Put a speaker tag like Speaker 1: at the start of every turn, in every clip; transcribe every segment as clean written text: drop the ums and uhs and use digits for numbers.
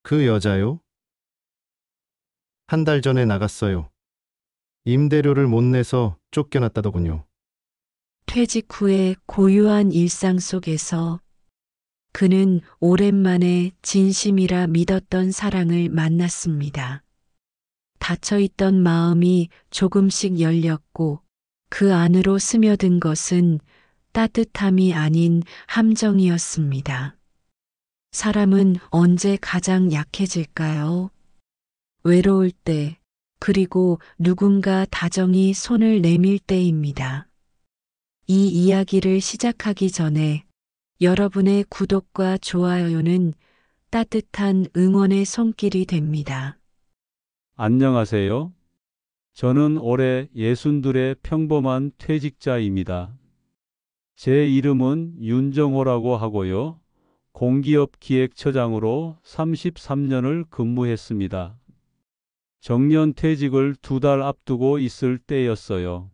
Speaker 1: 그 여자요? 한 달 전에 나갔어요. 임대료를 못 내서 쫓겨났다더군요.
Speaker 2: 퇴직 후의 고요한 일상 속에서 그는 오랜만에 진심이라 믿었던 사랑을 만났습니다. 닫혀있던 마음이 조금씩 열렸고 그 안으로 스며든 것은 따뜻함이 아닌 함정이었습니다. 사람은 언제 가장 약해질까요? 외로울 때, 그리고 누군가 다정히 손을 내밀 때입니다. 이 이야기를 시작하기 전에 여러분의 구독과 좋아요는 따뜻한 응원의 손길이 됩니다.
Speaker 3: 안녕하세요. 저는 올해 62의 평범한 퇴직자입니다. 제 이름은 윤정호라고 하고요. 공기업 기획처장으로 33년을 근무했습니다. 정년 퇴직을 2달 앞두고 있을 때였어요.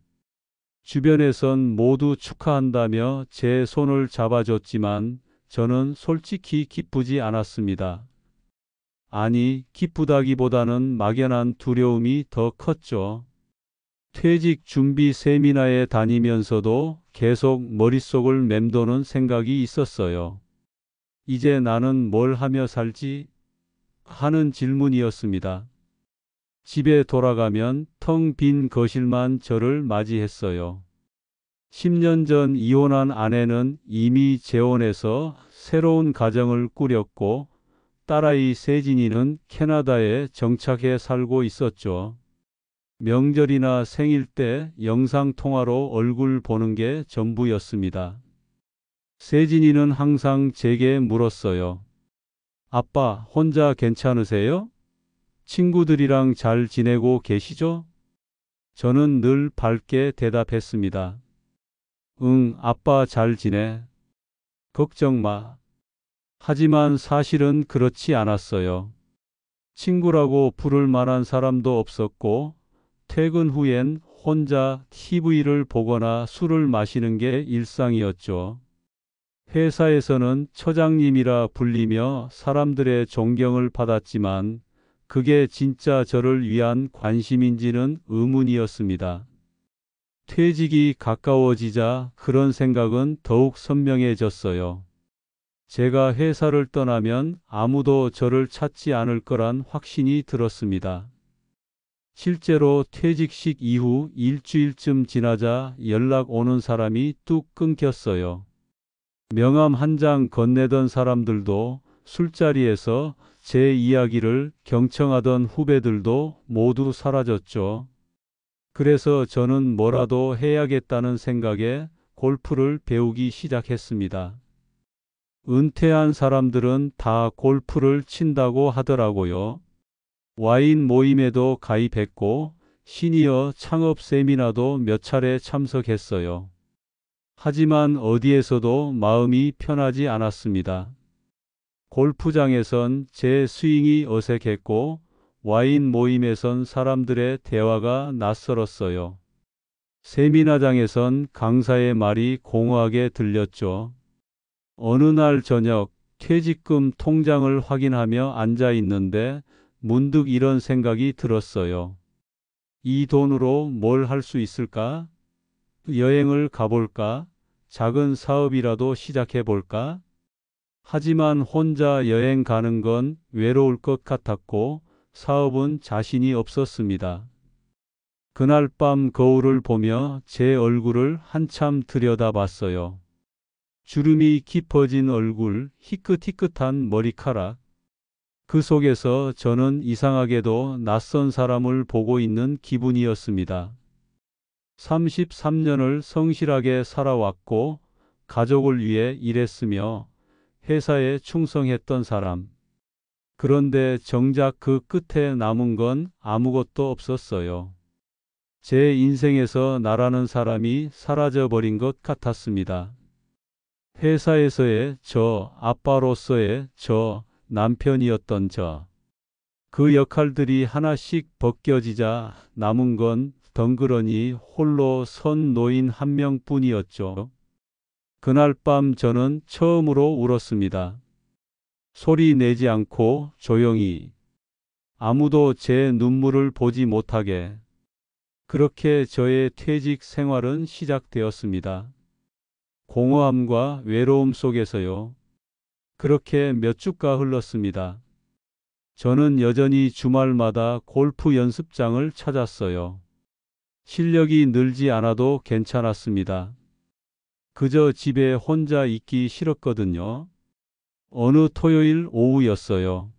Speaker 3: 주변에선 모두 축하한다며 제 손을 잡아줬지만 저는 솔직히 기쁘지 않았습니다. 아니, 기쁘다기보다는 막연한 두려움이 더 컸죠. 퇴직 준비 세미나에 다니면서도 계속 머릿속을 맴도는 생각이 있었어요. 이제 나는 뭘 하며 살지? 하는 질문이었습니다. 집에 돌아가면 텅 빈 거실만 저를 맞이했어요. 10년 전 이혼한 아내는 이미 재혼해서 새로운 가정을 꾸렸고 딸아이 세진이는 캐나다에 정착해 살고 있었죠. 명절이나 생일 때 영상통화로 얼굴 보는 게 전부였습니다. 세진이는 항상 제게 물었어요. 아빠, 혼자 괜찮으세요? 친구들이랑 잘 지내고 계시죠? 저는 늘 밝게 대답했습니다. 응, 아빠 잘 지내. 걱정 마. 하지만 사실은 그렇지 않았어요. 친구라고 부를 만한 사람도 없었고, 퇴근 후엔 혼자 TV를 보거나 술을 마시는 게 일상이었죠. 회사에서는 처장님이라 불리며 사람들의 존경을 받았지만, 그게 진짜 저를 위한 관심인지는 의문이었습니다. 퇴직이 가까워지자 그런 생각은 더욱 선명해졌어요. 제가 회사를 떠나면 아무도 저를 찾지 않을 거란 확신이 들었습니다. 실제로 퇴직식 이후 일주일쯤 지나자 연락 오는 사람이 뚝 끊겼어요. 명함 한 장 건네던 사람들도, 술자리에서 제 이야기를 경청하던 후배들도 모두 사라졌죠. 그래서 저는 뭐라도 해야겠다는 생각에 골프를 배우기 시작했습니다. 은퇴한 사람들은 다 골프를 친다고 하더라고요. 와인 모임에도 가입했고 시니어 창업 세미나도 몇 차례 참석했어요. 하지만 어디에서도 마음이 편하지 않았습니다. 골프장에선 제 스윙이 어색했고 와인 모임에선 사람들의 대화가 낯설었어요. 세미나장에선 강사의 말이 공허하게 들렸죠. 어느 날 저녁 퇴직금 통장을 확인하며 앉아 있는데 문득 이런 생각이 들었어요. 이 돈으로 뭘 할 수 있을까? 여행을 가볼까? 작은 사업이라도 시작해 볼까? 하지만 혼자 여행 가는 건 외로울 것 같았고 사업은 자신이 없었습니다. 그날 밤 거울을 보며 제 얼굴을 한참 들여다봤어요. 주름이 깊어진 얼굴, 희끗희끗한 머리카락. 그 속에서 저는 이상하게도 낯선 사람을 보고 있는 기분이었습니다. 33년을 성실하게 살아왔고 가족을 위해 일했으며 회사에 충성했던 사람. 그런데 정작 그 끝에 남은 건 아무것도 없었어요. 제 인생에서 나라는 사람이 사라져버린 것 같았습니다. 회사에서의 저, 아빠로서의 저, 남편이었던 저. 그 역할들이 하나씩 벗겨지자 남은 건 덩그러니 홀로 선 노인 한 명뿐이었죠. 그날 밤 저는 처음으로 울었습니다. 소리 내지 않고 조용히, 아무도 제 눈물을 보지 못하게. 그렇게 저의 퇴직 생활은 시작되었습니다. 공허함과 외로움 속에서요. 그렇게 몇 주가 흘렀습니다. 저는 여전히 주말마다 골프 연습장을 찾았어요. 실력이 늘지 않아도 괜찮았습니다. 그저 집에 혼자 있기 싫었거든요. 어느 토요일 오후였어요.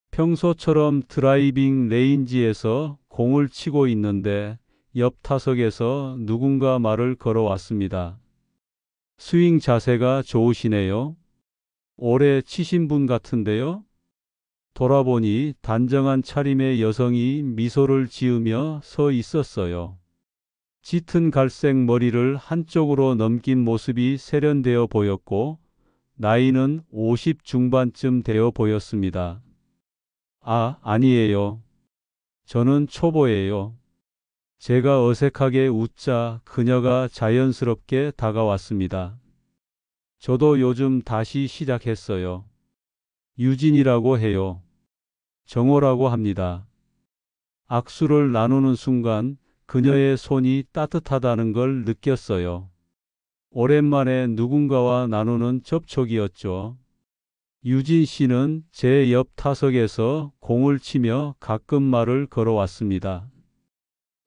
Speaker 3: 평소처럼 드라이빙 레인지에서 공을 치고 있는데 옆 타석에서 누군가 말을 걸어왔습니다. 스윙 자세가 좋으시네요. 오래 치신 분 같은데요? 돌아보니 단정한 차림의 여성이 미소를 지으며 서 있었어요. 짙은 갈색 머리를 한쪽으로 넘긴 모습이 세련되어 보였고 나이는 50 중반쯤 되어 보였습니다. 아니에요. 저는 초보예요. 제가 어색하게 웃자 그녀가 자연스럽게 다가왔습니다. 저도 요즘 다시 시작했어요. 유진이라고 해요. 정호라고 합니다. 악수를 나누는 순간 그녀의 손이 따뜻하다는 걸 느꼈어요. 오랜만에 누군가와 나누는 접촉이었죠. 유진 씨는 제 옆 타석에서 공을 치며 가끔 말을 걸어왔습니다.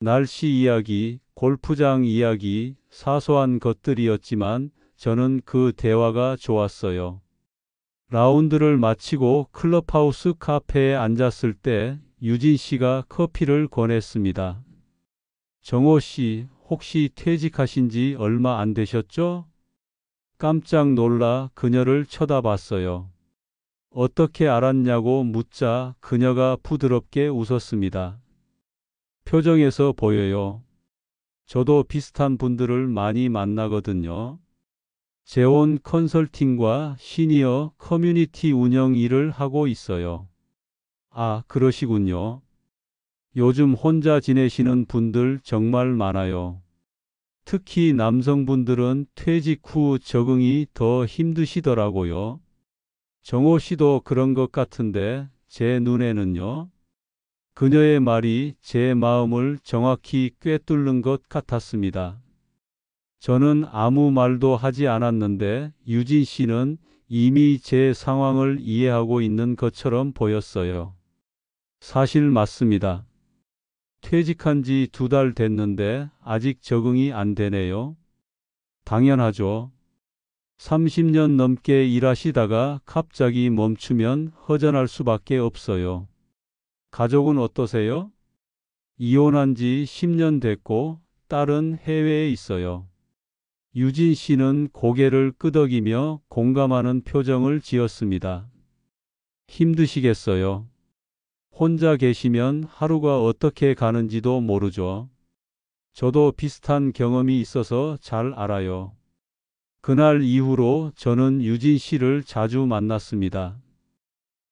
Speaker 3: 날씨 이야기, 골프장 이야기, 사소한 것들이었지만 저는 그 대화가 좋았어요. 라운드를 마치고 클럽하우스 카페에 앉았을 때 유진 씨가 커피를 권했습니다. 정호 씨, 혹시 퇴직하신 지 얼마 안 되셨죠? 깜짝 놀라 그녀를 쳐다봤어요. 어떻게 알았냐고 묻자 그녀가 부드럽게 웃었습니다. 표정에서 보여요. 저도 비슷한 분들을 많이 만나거든요. 재혼 컨설팅과 시니어 커뮤니티 운영 일을 하고 있어요. 그러시군요. 요즘 혼자 지내시는 분들 정말 많아요. 특히 남성분들은 퇴직 후 적응이 더 힘드시더라고요. 정호 씨도 그런 것 같은데 제 눈에는요. 그녀의 말이 제 마음을 정확히 꿰뚫는 것 같았습니다. 저는 아무 말도 하지 않았는데 유진 씨는 이미 제 상황을 이해하고 있는 것처럼 보였어요. 사실 맞습니다. 퇴직한 지 2달 됐는데 아직 적응이 안 되네요. 당연하죠. 30년 넘게 일하시다가 갑자기 멈추면 허전할 수밖에 없어요. 가족은 어떠세요? 이혼한 지 10년 됐고 딸은 해외에 있어요. 유진 씨는 고개를 끄덕이며 공감하는 표정을 지었습니다. 힘드시겠어요. 혼자 계시면 하루가 어떻게 가는지도 모르죠. 저도 비슷한 경험이 있어서 잘 알아요. 그날 이후로 저는 유진 씨를 자주 만났습니다.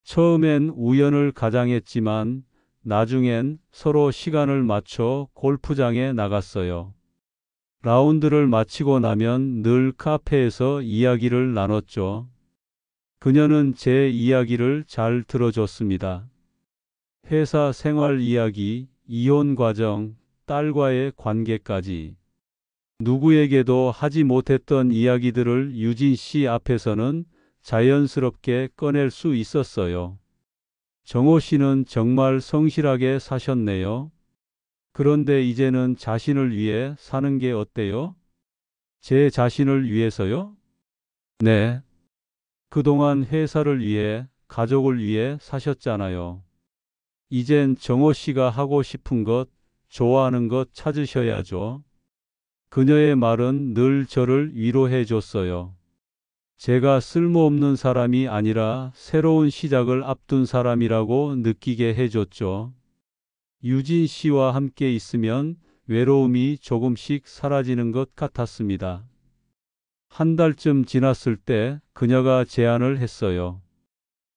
Speaker 3: 처음엔 우연을 가장했지만 나중엔 서로 시간을 맞춰 골프장에 나갔어요. 라운드를 마치고 나면 늘 카페에서 이야기를 나눴죠. 그녀는 제 이야기를 잘 들어줬습니다. 회사 생활 이야기, 이혼 과정, 딸과의 관계까지. 누구에게도 하지 못했던 이야기들을 유진 씨 앞에서는 자연스럽게 꺼낼 수 있었어요. 정호 씨는 정말 성실하게 사셨네요. 그런데 이제는 자신을 위해 사는 게 어때요? 제 자신을 위해서요? 네. 그동안 회사를 위해, 가족을 위해 사셨잖아요. 이젠 정호 씨가 하고 싶은 것, 좋아하는 것 찾으셔야죠. 그녀의 말은 늘 저를 위로해 줬어요. 제가 쓸모없는 사람이 아니라 새로운 시작을 앞둔 사람이라고 느끼게 해줬죠. 유진 씨와 함께 있으면 외로움이 조금씩 사라지는 것 같았습니다. 한 달쯤 지났을 때 그녀가 제안을 했어요.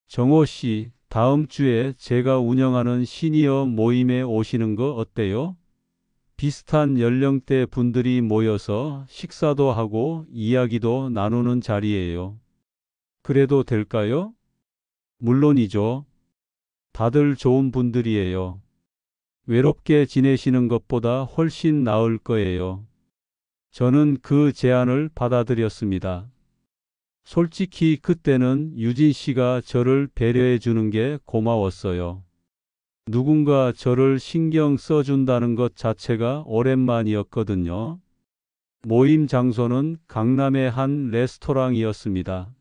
Speaker 3: 정호 씨, 다음 주에 제가 운영하는 시니어 모임에 오시는 거 어때요? 비슷한 연령대 분들이 모여서 식사도 하고 이야기도 나누는 자리예요. 그래도 될까요? 물론이죠. 다들 좋은 분들이에요. 외롭게 지내시는 것보다 훨씬 나을 거예요. 저는 그 제안을 받아들였습니다. 솔직히 그때는 유진 씨가 저를 배려해 주는 게 고마웠어요. 누군가 저를 신경 써준다는 것 자체가 오랜만이었거든요. 모임 장소는 강남의 한 레스토랑이었습니다.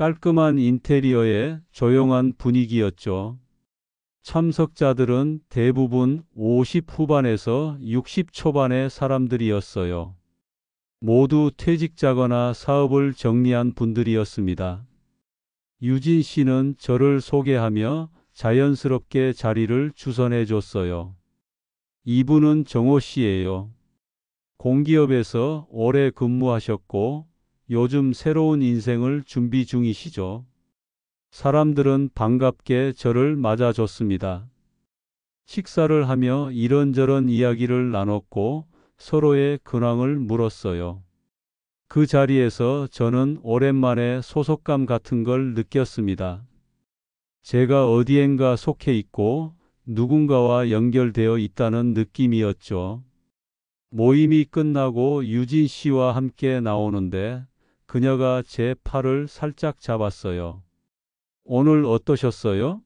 Speaker 3: 깔끔한 인테리어에 조용한 분위기였죠. 참석자들은 대부분 50 후반에서 60 초반의 사람들이었어요. 모두 퇴직자거나 사업을 정리한 분들이었습니다. 유진 씨는 저를 소개하며 자연스럽게 자리를 주선해 줬어요. 이분은 정호 씨예요. 공기업에서 오래 근무하셨고 요즘 새로운 인생을 준비 중이시죠. 사람들은 반갑게 저를 맞아줬습니다. 식사를 하며 이런저런 이야기를 나눴고 서로의 근황을 물었어요. 그 자리에서 저는 오랜만에 소속감 같은 걸 느꼈습니다. 제가 어디엔가 속해 있고 누군가와 연결되어 있다는 느낌이었죠. 모임이 끝나고 유진 씨와 함께 나오는데 그녀가 제 팔을 살짝 잡았어요. 오늘 어떠셨어요?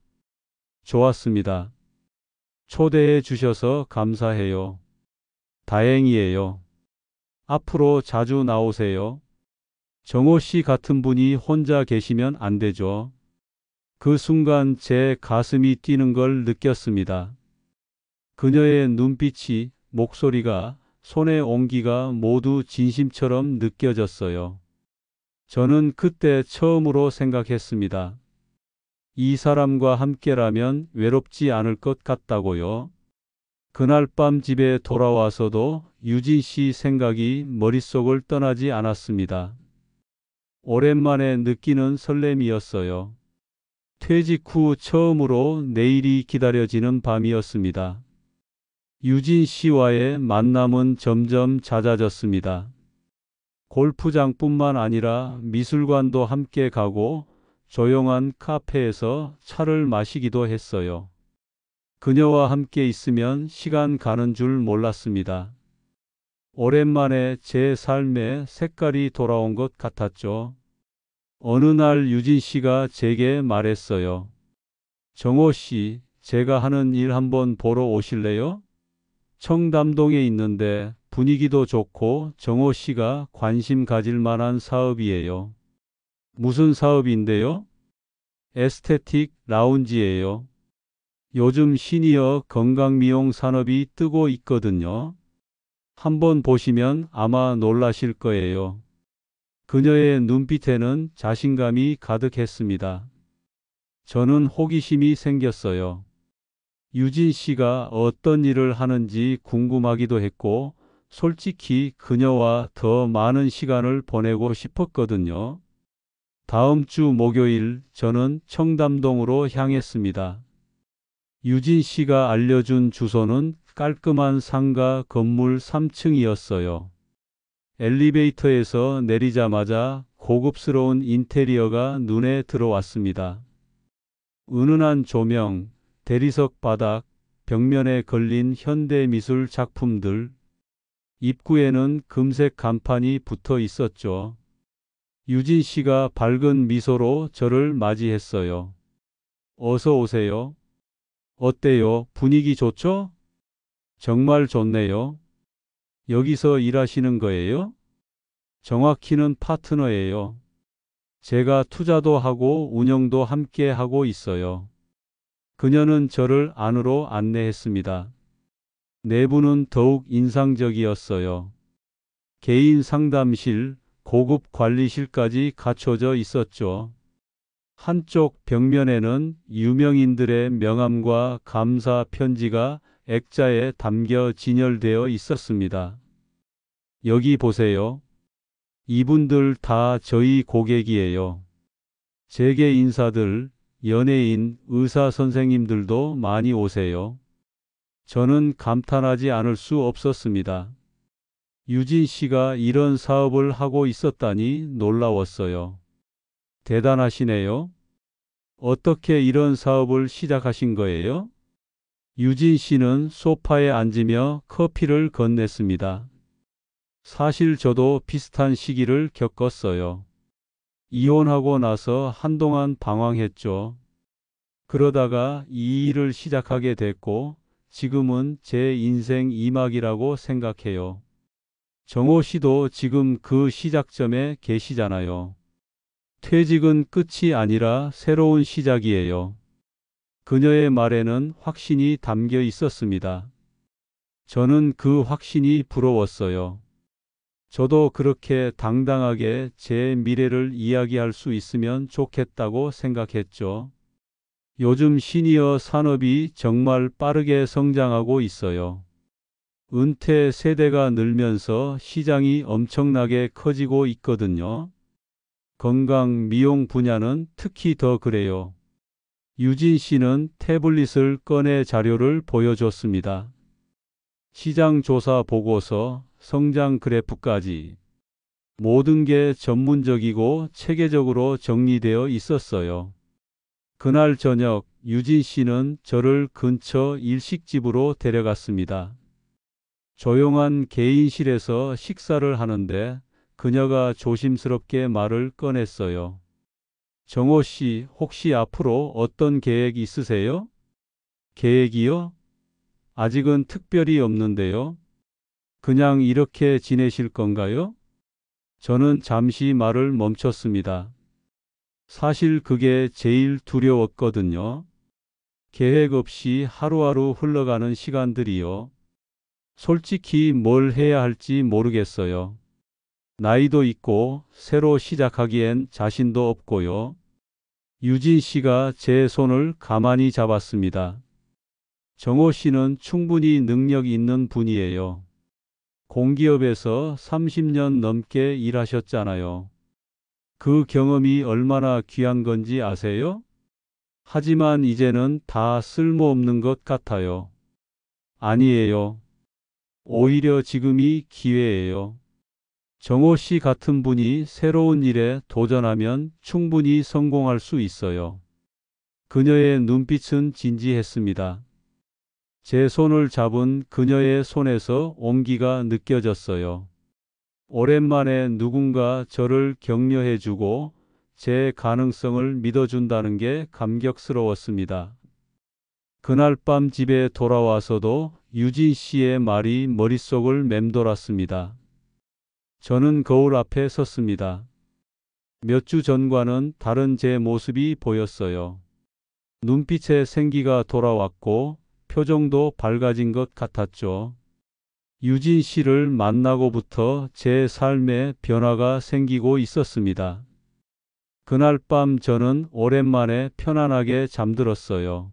Speaker 3: 좋았습니다. 초대해 주셔서 감사해요. 다행이에요. 앞으로 자주 나오세요. 정호 씨 같은 분이 혼자 계시면 안 되죠. 그 순간 제 가슴이 뛰는 걸 느꼈습니다. 그녀의 눈빛이, 목소리가, 손의 온기가 모두 진심처럼 느껴졌어요. 저는 그때 처음으로 생각했습니다. 이 사람과 함께라면 외롭지 않을 것 같다고요. 그날 밤 집에 돌아와서도 유진 씨 생각이 머릿속을 떠나지 않았습니다. 오랜만에 느끼는 설렘이었어요. 퇴직 후 처음으로 내일이 기다려지는 밤이었습니다. 유진 씨와의 만남은 점점 잦아졌습니다. 골프장뿐만 아니라 미술관도 함께 가고 조용한 카페에서 차를 마시기도 했어요. 그녀와 함께 있으면 시간 가는 줄 몰랐습니다. 오랜만에 제 삶에 색깔이 돌아온 것 같았죠. 어느 날 유진 씨가 제게 말했어요. 정호 씨, 제가 하는 일 한번 보러 오실래요? 청담동에 있는데 분위기도 좋고 정호 씨가 관심 가질 만한 사업이에요. 무슨 사업인데요? 에스테틱 라운지예요. 요즘 시니어 건강미용 산업이 뜨고 있거든요. 한번 보시면 아마 놀라실 거예요. 그녀의 눈빛에는 자신감이 가득했습니다. 저는 호기심이 생겼어요. 유진 씨가 어떤 일을 하는지 궁금하기도 했고, 솔직히 그녀와 더 많은 시간을 보내고 싶었거든요. 다음 주 목요일 저는 청담동으로 향했습니다. 유진 씨가 알려준 주소는 깔끔한 상가 건물 3층이었어요. 엘리베이터에서 내리자마자 고급스러운 인테리어가 눈에 들어왔습니다. 은은한 조명, 대리석 바닥, 벽면에 걸린 현대미술 작품들, 입구에는 금색 간판이 붙어 있었죠. 유진 씨가 밝은 미소로 저를 맞이했어요. 어서 오세요. 어때요? 분위기 좋죠? 정말 좋네요. 여기서 일하시는 거예요? 정확히는 파트너예요. 제가 투자도 하고 운영도 함께 하고 있어요. 그녀는 저를 안으로 안내했습니다. 내부는 더욱 인상적이었어요. 개인 상담실, 고급 관리실까지 갖춰져 있었죠. 한쪽 벽면에는 유명인들의 명함과 감사 편지가 액자에 담겨 진열되어 있었습니다. 여기 보세요. 이분들 다 저희 고객이에요. 재계 인사들, 연예인, 의사 선생님들도 많이 오세요. 저는 감탄하지 않을 수 없었습니다. 유진 씨가 이런 사업을 하고 있었다니 놀라웠어요. 대단하시네요. 어떻게 이런 사업을 시작하신 거예요? 유진 씨는 소파에 앉으며 커피를 건넸습니다. 사실 저도 비슷한 시기를 겪었어요. 이혼하고 나서 한동안 방황했죠. 그러다가 이 일을 시작하게 됐고, 지금은 제 인생 2막이라고 생각해요. 정호 씨도 지금 그 시작점에 계시잖아요. 퇴직은 끝이 아니라 새로운 시작이에요. 그녀의 말에는 확신이 담겨 있었습니다. 저는 그 확신이 부러웠어요. 저도 그렇게 당당하게 제 미래를 이야기할 수 있으면 좋겠다고 생각했죠. 요즘 시니어 산업이 정말 빠르게 성장하고 있어요. 은퇴 세대가 늘면서 시장이 엄청나게 커지고 있거든요. 건강, 미용 분야는 특히 더 그래요. 유진 씨는 태블릿을 꺼내 자료를 보여줬습니다. 시장 조사 보고서, 성장 그래프까지 모든 게 전문적이고 체계적으로 정리되어 있었어요. 그날 저녁 유진 씨는 저를 근처 일식집으로 데려갔습니다. 조용한 개인실에서 식사를 하는데 그녀가 조심스럽게 말을 꺼냈어요. 정호 씨, 혹시 앞으로 어떤 계획 있으세요? 계획이요? 아직은 특별히 없는데요. 그냥 이렇게 지내실 건가요? 저는 잠시 말을 멈췄습니다. 사실 그게 제일 두려웠거든요. 계획 없이 하루하루 흘러가는 시간들이요. 솔직히 뭘 해야 할지 모르겠어요. 나이도 있고 새로 시작하기엔 자신도 없고요. 유진 씨가 제 손을 가만히 잡았습니다. 정호 씨는 충분히 능력 있는 분이에요. 공기업에서 30년 넘게 일하셨잖아요. 그 경험이 얼마나 귀한 건지 아세요? 하지만 이제는 다 쓸모없는 것 같아요. 아니에요. 오히려 지금이 기회예요. 정호 씨 같은 분이 새로운 일에 도전하면 충분히 성공할 수 있어요. 그녀의 눈빛은 진지했습니다. 제 손을 잡은 그녀의 손에서 온기가 느껴졌어요. 오랜만에 누군가 저를 격려해주고 제 가능성을 믿어준다는 게 감격스러웠습니다. 그날 밤 집에 돌아와서도 유진 씨의 말이 머릿속을 맴돌았습니다. 저는 거울 앞에 섰습니다. 몇 주 전과는 다른 제 모습이 보였어요. 눈빛에 생기가 돌아왔고 표정도 밝아진 것 같았죠. 유진 씨를 만나고부터 제 삶에 변화가 생기고 있었습니다. 그날 밤 저는 오랜만에 편안하게 잠들었어요.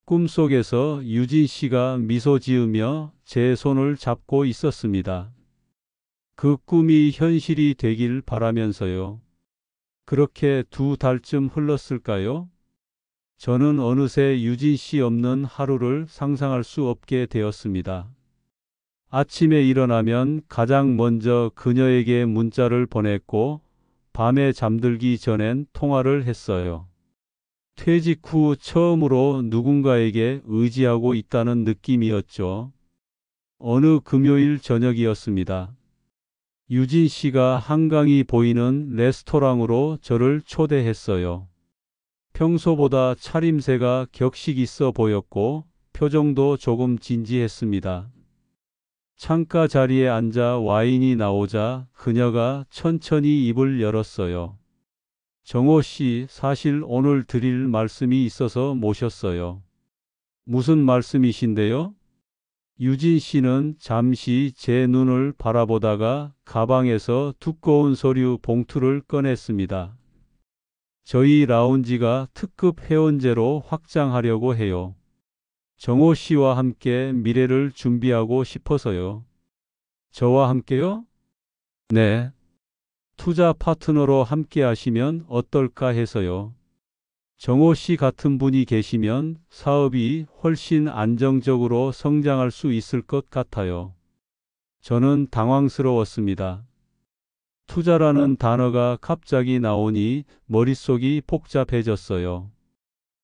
Speaker 3: 꿈속에서 유진 씨가 미소 지으며 제 손을 잡고 있었습니다. 그 꿈이 현실이 되길 바라면서요. 그렇게 2달쯤 흘렀을까요? 저는 어느새 유진 씨 없는 하루를 상상할 수 없게 되었습니다. 아침에 일어나면 가장 먼저 그녀에게 문자를 보냈고 밤에 잠들기 전엔 통화를 했어요. 퇴직 후 처음으로 누군가에게 의지하고 있다는 느낌이었죠. 어느 금요일 저녁이었습니다. 유진 씨가 한강이 보이는 레스토랑으로 저를 초대했어요. 평소보다 차림새가 격식 있어 보였고 표정도 조금 진지했습니다. 창가 자리에 앉아 와인이 나오자 그녀가 천천히 입을 열었어요. 정호 씨, 사실 오늘 드릴 말씀이 있어서 모셨어요. 무슨 말씀이신데요? 유진 씨는 잠시 제 눈을 바라보다가 가방에서 두꺼운 서류 봉투를 꺼냈습니다. 저희 라운지가 특급 회원제로 확장하려고 해요. 정호 씨와 함께 미래를 준비하고 싶어서요. 저와 함께요? 네. 투자 파트너로 함께 하시면 어떨까 해서요. 정호 씨 같은 분이 계시면 사업이 훨씬 안정적으로 성장할 수 있을 것 같아요. 저는 당황스러웠습니다. 투자라는 단어가 갑자기 나오니 머릿속이 복잡해졌어요.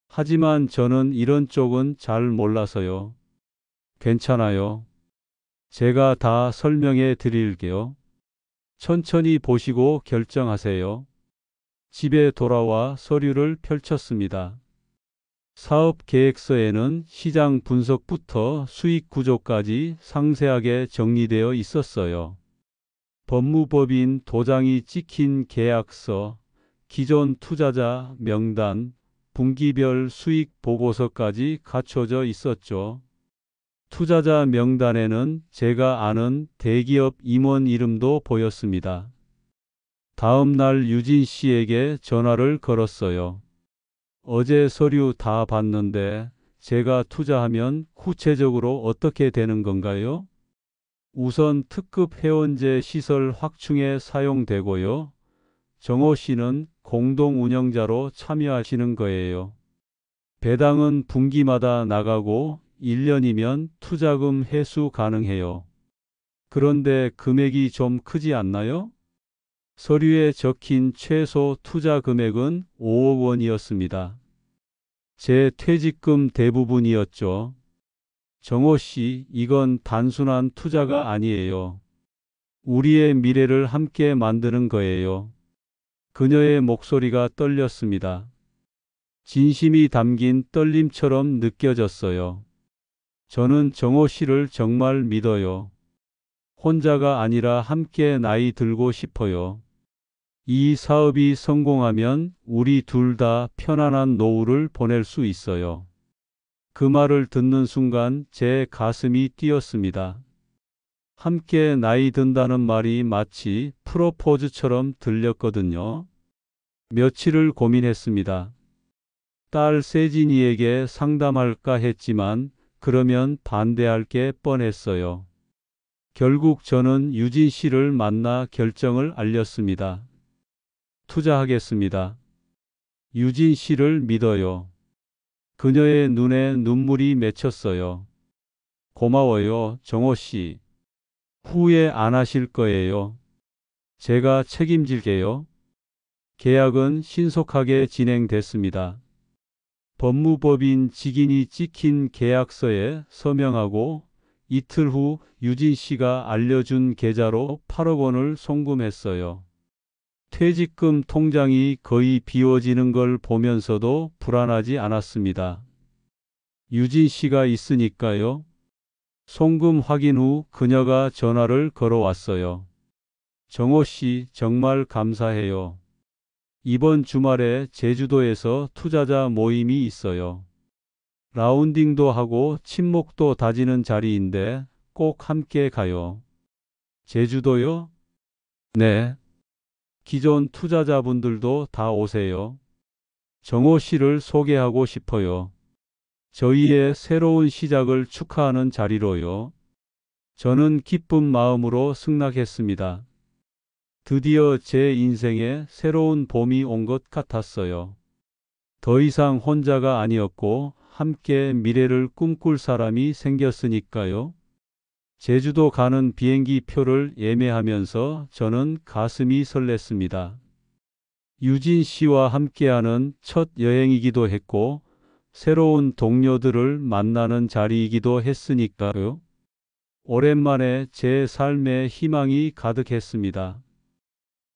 Speaker 3: 하지만 저는 이런 쪽은 잘 몰라서요. 괜찮아요. 제가 다 설명해 드릴게요. 천천히 보시고 결정하세요. 집에 돌아와 서류를 펼쳤습니다. 사업 계획서에는 시장 분석부터 수익 구조까지 상세하게 정리되어 있었어요. 법무법인 도장이 찍힌 계약서, 기존 투자자 명단, 분기별 수익 보고서까지 갖춰져 있었죠. 투자자 명단에는 제가 아는 대기업 임원 이름도 보였습니다. 다음 날 유진 씨에게 전화를 걸었어요. 어제 서류 다 봤는데 제가 투자하면 구체적으로 어떻게 되는 건가요? 우선 특급 회원제 시설 확충에 사용되고요. 정호 씨는 공동 운영자로 참여하시는 거예요. 배당은 분기마다 나가고 1년이면 투자금 회수 가능해요. 그런데 금액이 좀 크지 않나요? 서류에 적힌 최소 투자 금액은 5억 원이었습니다. 제 퇴직금 대부분이었죠. 정호 씨, 이건 단순한 투자가 아니에요. 우리의 미래를 함께 만드는 거예요. 그녀의 목소리가 떨렸습니다. 진심이 담긴 떨림처럼 느껴졌어요. 저는 정호 씨를 정말 믿어요. 혼자가 아니라 함께 나이 들고 싶어요. 이 사업이 성공하면 우리 둘 다 편안한 노후를 보낼 수 있어요. 그 말을 듣는 순간 제 가슴이 뛰었습니다. 함께 나이 든다는 말이 마치 프로포즈처럼 들렸거든요. 며칠을 고민했습니다. 딸 세진이에게 상담할까 했지만 그러면 반대할 게 뻔했어요. 결국 저는 유진 씨를 만나 결정을 알렸습니다. 투자하겠습니다. 유진 씨를 믿어요. 그녀의 눈에 눈물이 맺혔어요. 고마워요, 정호 씨. 후회 안 하실 거예요. 제가 책임질게요. 계약은 신속하게 진행됐습니다. 법무법인 직인이 찍힌 계약서에 서명하고 이틀 후 유진 씨가 알려준 계좌로 8억 원을 송금했어요. 퇴직금 통장이 거의 비워지는 걸 보면서도 불안하지 않았습니다. 유진 씨가 있으니까요. 송금 확인 후 그녀가 전화를 걸어왔어요. 정호 씨, 정말 감사해요. 이번 주말에 제주도에서 투자자 모임이 있어요. 라운딩도 하고 친목도 다지는 자리인데 꼭 함께 가요. 제주도요? 네. 기존 투자자분들도 다 오세요. 정호 씨를 소개하고 싶어요. 저희의 새로운 시작을 축하하는 자리로요. 저는 기쁜 마음으로 승낙했습니다. 드디어 제 인생에 새로운 봄이 온 것 같았어요. 더 이상 혼자가 아니었고 함께 미래를 꿈꿀 사람이 생겼으니까요. 제주도 가는 비행기 표를 예매하면서 저는 가슴이 설렜습니다. 유진 씨와 함께하는 첫 여행이기도 했고 새로운 동료들을 만나는 자리이기도 했으니까요. 오랜만에 제 삶에 희망이 가득했습니다.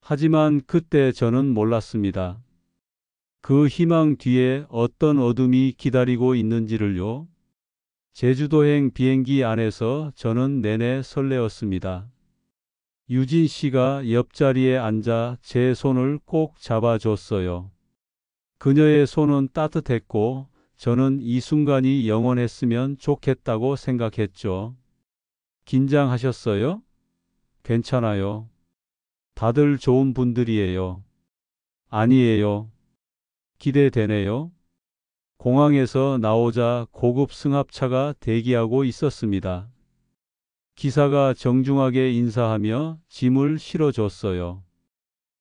Speaker 3: 하지만 그때 저는 몰랐습니다. 그 희망 뒤에 어떤 어둠이 기다리고 있는지를요. 제주도행 비행기 안에서 저는 내내 설레었습니다. 유진 씨가 옆자리에 앉아 제 손을 꼭 잡아줬어요. 그녀의 손은 따뜻했고 저는 이 순간이 영원했으면 좋겠다고 생각했죠. 긴장하셨어요? 괜찮아요. 다들 좋은 분들이에요. 아니에요. 기대되네요. 공항에서 나오자 고급 승합차가 대기하고 있었습니다. 기사가 정중하게 인사하며 짐을 실어줬어요.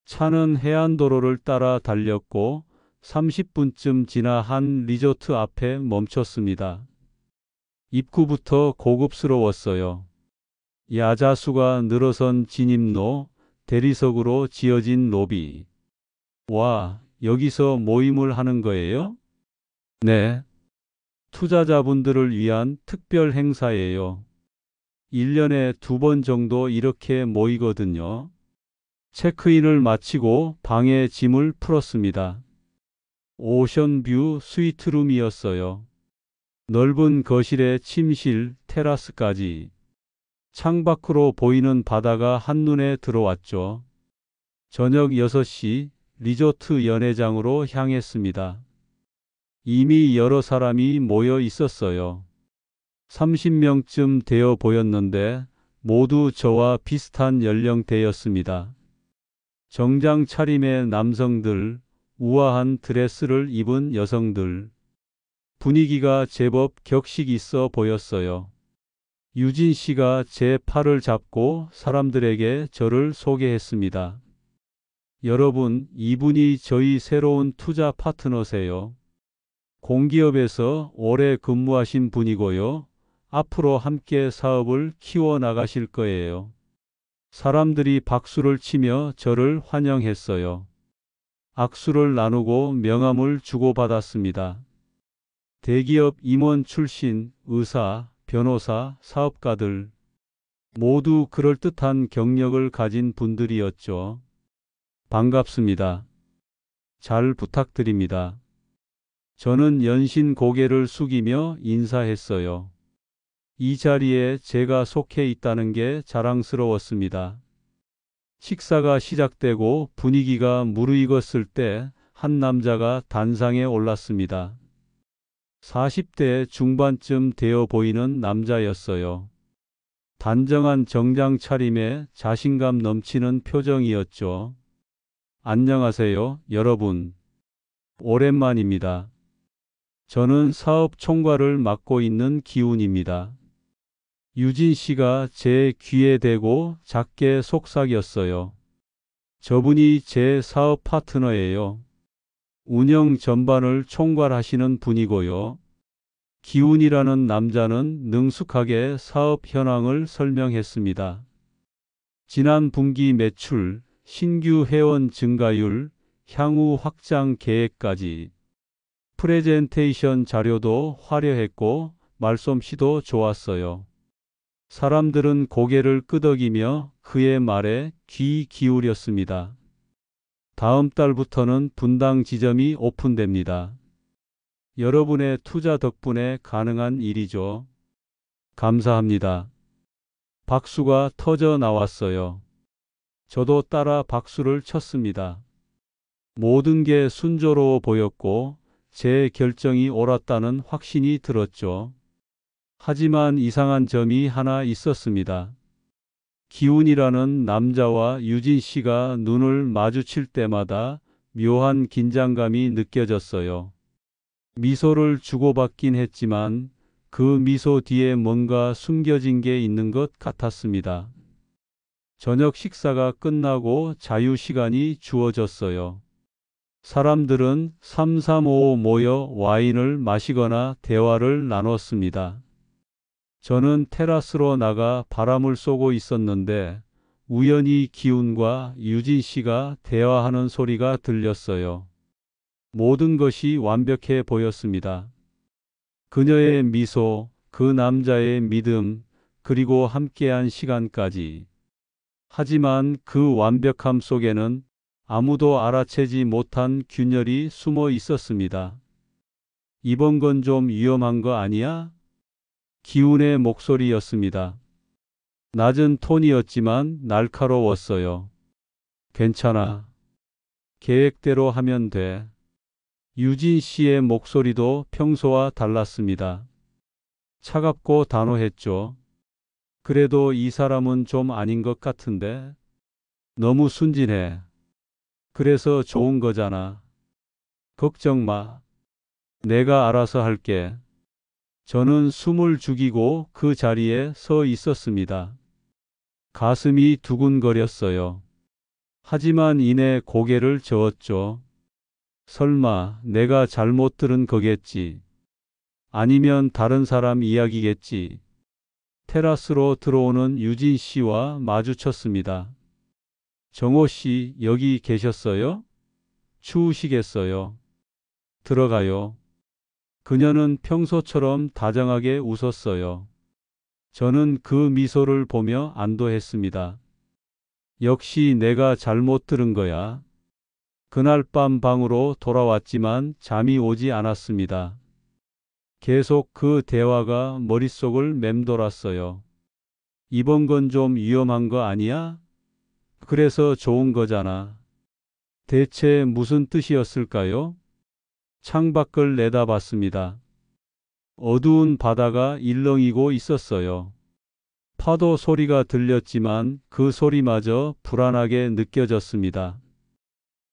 Speaker 3: 차는 해안도로를 따라 달렸고 30분쯤 지나 한 리조트 앞에 멈췄습니다. 입구부터 고급스러웠어요. 야자수가 늘어선 진입로, 대리석으로 지어진 로비. 와, 여기서 모임을 하는 거예요? 네, 투자자분들을 위한 특별 행사예요. 1년에 2번 정도 이렇게 모이거든요. 체크인을 마치고 방에 짐을 풀었습니다. 오션뷰 스위트룸이었어요. 넓은 거실에 침실, 테라스까지. 창밖으로 보이는 바다가 한눈에 들어왔죠. 저녁 6시 리조트 연회장으로 향했습니다. 이미 여러 사람이 모여 있었어요. 30명쯤 되어 보였는데 모두 저와 비슷한 연령대였습니다. 정장 차림의 남성들, 우아한 드레스를 입은 여성들. 분위기가 제법 격식 있어 보였어요. 유진 씨가 제 팔을 잡고 사람들에게 저를 소개했습니다. 여러분, 이분이 저희 새로운 투자 파트너세요. 공기업에서 오래 근무하신 분이고요. 앞으로 함께 사업을 키워나가실 거예요. 사람들이 박수를 치며 저를 환영했어요. 악수를 나누고 명함을 주고받았습니다. 대기업 임원 출신, 의사, 변호사, 사업가들 모두 그럴듯한 경력을 가진 분들이었죠. 반갑습니다. 잘 부탁드립니다. 저는 연신 고개를 숙이며 인사했어요. 이 자리에 제가 속해 있다는 게 자랑스러웠습니다. 식사가 시작되고 분위기가 무르익었을 때 한 남자가 단상에 올랐습니다. 40대 중반쯤 되어 보이는 남자였어요. 단정한 정장 차림에 자신감 넘치는 표정이었죠. 안녕하세요, 여러분. 오랜만입니다. 저는 사업 총괄을 맡고 있는 기훈입니다. 유진 씨가 제 귀에 대고 작게 속삭였어요. 저분이 제 사업 파트너예요. 운영 전반을 총괄하시는 분이고요. 기훈이라는 남자는 능숙하게 사업 현황을 설명했습니다. 지난 분기 매출, 신규 회원 증가율, 향후 확장 계획까지. 프레젠테이션 자료도 화려했고 말솜씨도 좋았어요. 사람들은 고개를 끄덕이며 그의 말에 귀 기울였습니다. 다음 달부터는 분당 지점이 오픈됩니다. 여러분의 투자 덕분에 가능한 일이죠. 감사합니다. 박수가 터져 나왔어요. 저도 따라 박수를 쳤습니다. 모든 게 순조로워 보였고 제 결정이 옳았다는 확신이 들었죠. 하지만 이상한 점이 하나 있었습니다. 기훈이라는 남자와 유진 씨가 눈을 마주칠 때마다 묘한 긴장감이 느껴졌어요. 미소를 주고받긴 했지만 그 미소 뒤에 뭔가 숨겨진 게 있는 것 같았습니다. 저녁 식사가 끝나고 자유 시간이 주어졌어요. 사람들은 삼삼오오 모여 와인을 마시거나 대화를 나눴습니다. 저는 테라스로 나가 바람을 쏘고 있었는데 우연히 기훈과 유진 씨가 대화하는 소리가 들렸어요. 모든 것이 완벽해 보였습니다. 그녀의 미소, 그 남자의 믿음, 그리고 함께한 시간까지. 하지만 그 완벽함 속에는 아무도 알아채지 못한 균열이 숨어 있었습니다. 이번 건 좀 위험한 거 아니야? 기훈의 목소리였습니다. 낮은 톤이었지만 날카로웠어요. 괜찮아. 계획대로 하면 돼. 유진 씨의 목소리도 평소와 달랐습니다. 차갑고 단호했죠. 그래도 이 사람은 좀 아닌 것 같은데. 너무 순진해. 그래서 좋은 거잖아. 걱정 마. 내가 알아서 할게. 저는 숨을 죽이고 그 자리에 서 있었습니다. 가슴이 두근거렸어요. 하지만 이내 고개를 저었죠. 설마 내가 잘못 들은 거겠지. 아니면 다른 사람 이야기겠지. 테라스로 들어오는 유진 씨와 마주쳤습니다. 정호 씨, 여기 계셨어요? 추우시겠어요? 들어가요. 그녀는 평소처럼 다정하게 웃었어요. 저는 그 미소를 보며 안도했습니다. 역시 내가 잘못 들은 거야. 그날 밤 방으로 돌아왔지만 잠이 오지 않았습니다. 계속 그 대화가 머릿속을 맴돌았어요. 이번 건 좀 위험한 거 아니야? 그래서 좋은 거잖아. 대체 무슨 뜻이었을까요? 창밖을 내다봤습니다. 어두운 바다가 일렁이고 있었어요. 파도 소리가 들렸지만 그 소리마저 불안하게 느껴졌습니다.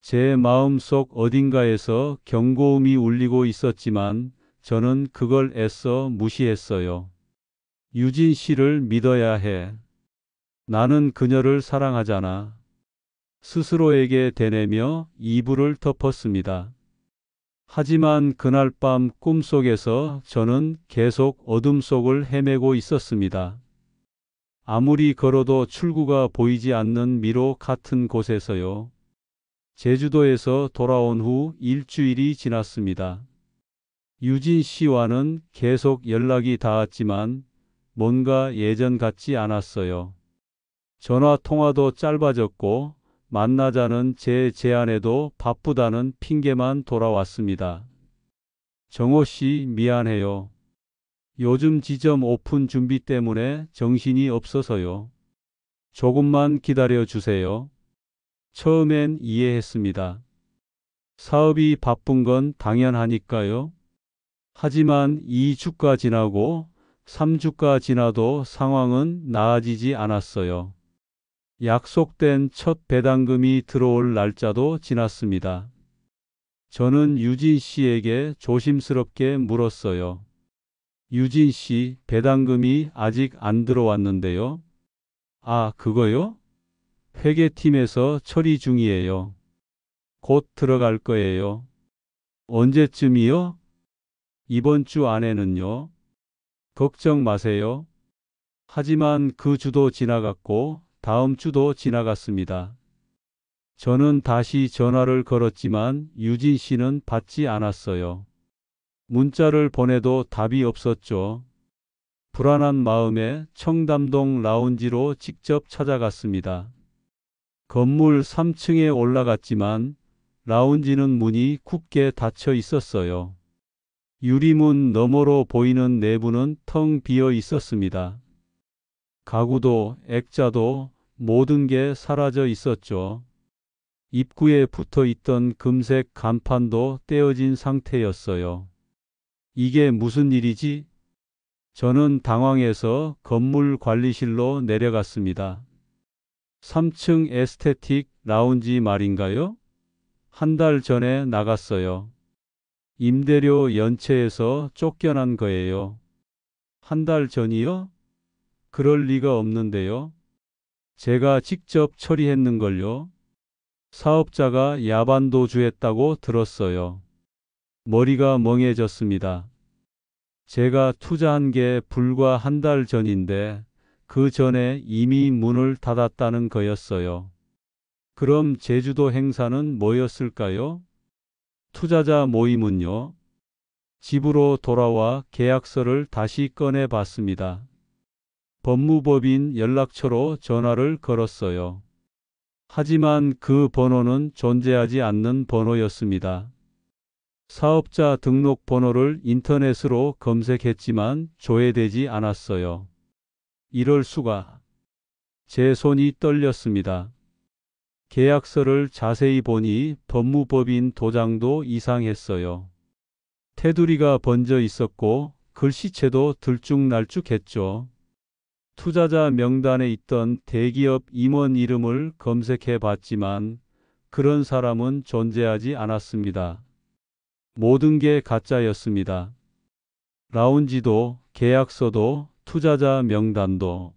Speaker 3: 제 마음속 어딘가에서 경고음이 울리고 있었지만 저는 그걸 애써 무시했어요. 유진 씨를 믿어야 해. 나는 그녀를 사랑하잖아. 스스로에게 되뇌며 이불을 덮었습니다. 하지만 그날 밤 꿈속에서 저는 계속 어둠 속을 헤매고 있었습니다. 아무리 걸어도 출구가 보이지 않는 미로 같은 곳에서요. 제주도에서 돌아온 후 일주일이 지났습니다. 유진 씨와는 계속 연락이 닿았지만 뭔가 예전 같지 않았어요. 전화 통화도 짧아졌고 만나자는 제 제안에도 바쁘다는 핑계만 돌아왔습니다. 정호 씨 미안해요. 요즘 지점 오픈 준비 때문에 정신이 없어서요. 조금만 기다려 주세요. 처음엔 이해했습니다. 사업이 바쁜 건 당연하니까요. 하지만 2주가 지나고 3주가 지나도 상황은 나아지지 않았어요. 약속된 첫 배당금이 들어올 날짜도 지났습니다. 저는 유진 씨에게 조심스럽게 물었어요. 유진 씨, 배당금이 아직 안 들어왔는데요. 아, 그거요? 회계팀에서 처리 중이에요. 곧 들어갈 거예요. 언제쯤이요? 이번 주 안에는요. 걱정 마세요. 하지만 그 주도 지나갔고 다음 주도 지나갔습니다. 저는 다시 전화를 걸었지만 유진 씨는 받지 않았어요. 문자를 보내도 답이 없었죠. 불안한 마음에 청담동 라운지로 직접 찾아갔습니다. 건물 3층에 올라갔지만 라운지는 문이 굳게 닫혀 있었어요. 유리문 너머로 보이는 내부는 텅 비어 있었습니다. 가구도 액자도 모든 게 사라져 있었죠. 입구에 붙어 있던 금색 간판도 떼어진 상태였어요. 이게 무슨 일이지? 저는 당황해서 건물 관리실로 내려갔습니다. 3층 에스테틱 라운지 말인가요? 한 달 전에 나갔어요. 임대료 연체해서 쫓겨난 거예요. 한 달 전이요? 그럴 리가 없는데요. 제가 직접 처리했는걸요. 사업자가 야반도주했다고 들었어요. 머리가 멍해졌습니다. 제가 투자한 게 불과 한 달 전인데 그 전에 이미 문을 닫았다는 거였어요. 그럼 제주도 행사는 뭐였을까요? 투자자 모임은요? 집으로 돌아와 계약서를 다시 꺼내 봤습니다. 법무법인 연락처로 전화를 걸었어요. 하지만 그 번호는 존재하지 않는 번호였습니다. 사업자 등록 번호를 인터넷으로 검색했지만 조회되지 않았어요. 이럴 수가. 제 손이 떨렸습니다. 계약서를 자세히 보니 법무법인 도장도 이상했어요. 테두리가 번져 있었고 글씨체도 들쭉날쭉했죠. 투자자 명단에 있던 대기업 임원 이름을 검색해 봤지만 그런 사람은 존재하지 않았습니다. 모든 게 가짜였습니다. 라운지도, 계약서도, 투자자 명단도,